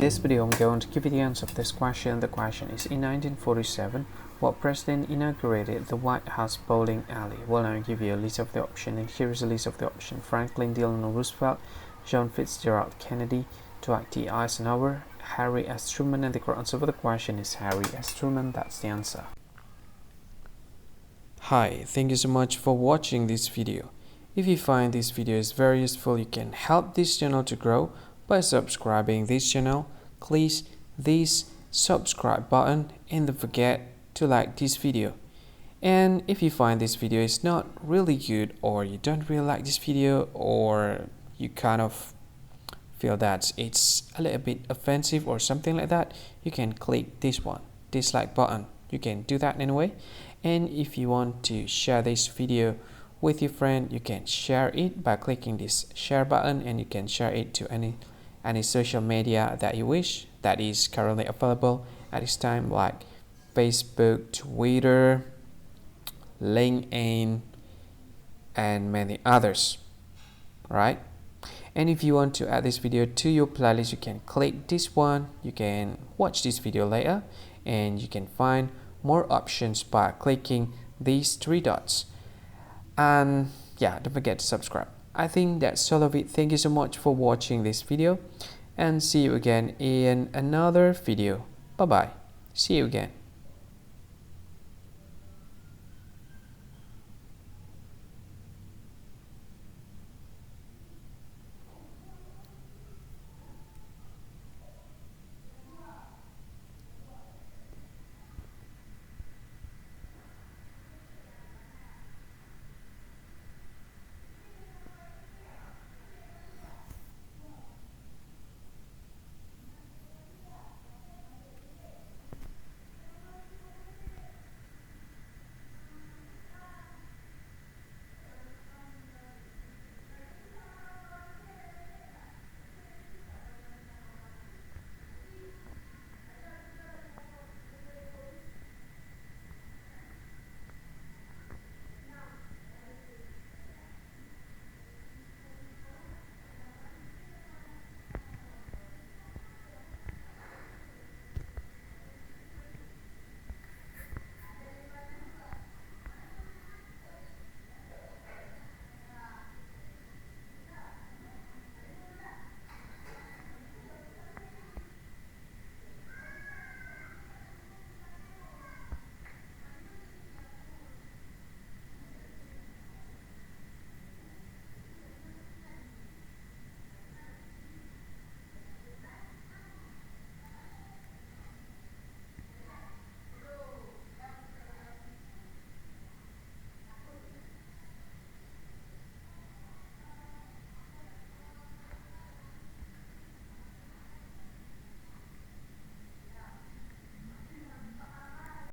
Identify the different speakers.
Speaker 1: In this video, I'm going to give you the answer of this question. The question is, in 1947, what president inaugurated the White House bowling alley? Well, I'll give you a list of the options, and here is a list of the options: Franklin Delano Roosevelt, John Fitzgerald Kennedy, Dwight D. Eisenhower, Harry S. Truman, and the correct answer for the question is Harry S. Truman. That's the answer. Hi, thank you so much for watching this video. If you find this video is very useful, you can help this channel to grow by subscribing this channel. Click this subscribe button and don't forget to like this video. And if you find this video is not really good, or you don't really like this video, or you kind of feel that it's a little bit offensive or something like that, you can click this one, dislike button. You can do that anyway. And if you want to share this video with your friend, you can share it by clicking this share button, and you can share it to any social media that you wish that is currently available at this time, like Facebook, Twitter, LinkedIn, and many others, right? And if you want to add this video to your playlist, you can click this one. You can watch this video later, and you can find more options by clicking these three dots. And yeah, don't forget to subscribe. I think that's all of it. Thank you so much for watching this video, and see you again in another video. Bye bye. See you again.